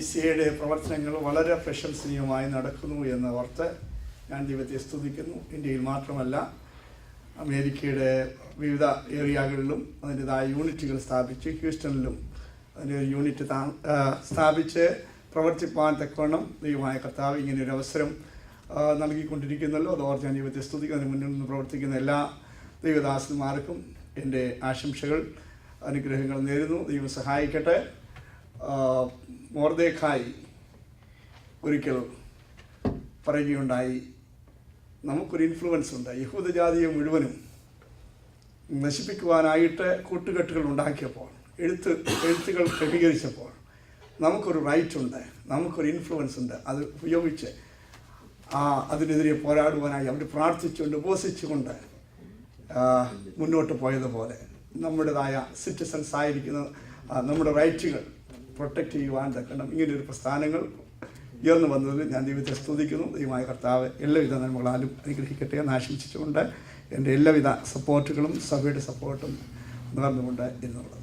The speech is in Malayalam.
ICAയുടെ പ്രവർത്തനങ്ങൾ വളരെ പ്രശംസനീയമായി നടക്കുന്നു എന്ന് ഓർത്ത് ഞാൻ ദൈവത്തെ സ്തുതിക്കുന്നു. ഇന്ത്യയിൽ മാത്രമല്ല, അമേരിക്കയുടെ വിവിധ ഏരിയകളിലും അതിൻ്റെതായ യൂണിറ്റുകൾ സ്ഥാപിച്ച്, ഹ്യൂസ്റ്റണിലും അതിൻ്റെ ഒരു യൂണിറ്റ് സ്ഥാപിച്ച് പ്രവർത്തിപ്പാൻ തക്കവണ്ണം ദൈവമായ കർത്താവ് ഇങ്ങനെയൊരു അവസരം നൽകിക്കൊണ്ടിരിക്കുന്നല്ലോ. അതോർത്ത് ഞാൻ ദൈവത്തെ സ്തുതിക്കുന്നതിന് മുന്നിൽ നിന്ന് പ്രവർത്തിക്കുന്ന എല്ലാ ദൈവദാസന്മാർക്കും എൻ്റെ ആശംസകൾ, അനുഗ്രഹങ്ങൾ നേരുന്നു. ദൈവം സഹായിക്കട്ടെ. മൊർദെഖായി ഒരിക്കൽ പറയുകയുണ്ടായി, നമുക്കൊരു ഇൻഫ്ലുവൻസ് ഉണ്ട്. യഹൂദജാതിയെ മുഴുവനും നശിപ്പിക്കുവാനായിട്ട് കൂട്ടുകെട്ടുകൾ ഉണ്ടാക്കിയപ്പോൾ, എഴുത്തുകൾ ക്രമീകരിച്ചപ്പോൾ നമുക്കൊരു റൈറ്റ് ഉണ്ട്, നമുക്കൊരു ഇൻഫ്ലുവൻസ് ഉണ്ട്. അത് ഉപയോഗിച്ച് അതിനെതിരെ പോരാടുവാനായി അവർ പ്രാർത്ഥിച്ചുകൊണ്ട് ഉപവസിച്ചുകൊണ്ട് മുന്നോട്ട് പോയതുപോലെ നമ്മുടേതായ സിറ്റിസൺസ് ആയിരിക്കുന്ന നമ്മുടെ റൈറ്റുകൾ പ്രൊട്ടക്റ്റ് ചെയ്യുവാൻ തക്കണം ഇങ്ങനെയൊരു പ്രസ്ഥാനങ്ങൾ ഉയർന്നു വന്നതിൽ ഞാൻ ദൈവത്തെ സ്തുതിക്കുന്നു. ദൈവമായ കർത്താവ് എല്ലാവിധ നന്മകളാലും അനുഗ്രഹിക്കട്ടെ എന്ന് ആശംസിച്ചുകൊണ്ട് എൻ്റെ എല്ലാവിധ സപ്പോർട്ടുകളും സഭയുടെ സപ്പോർട്ടും നേർന്നുകൊണ്ട് എന്നുള്ളത്.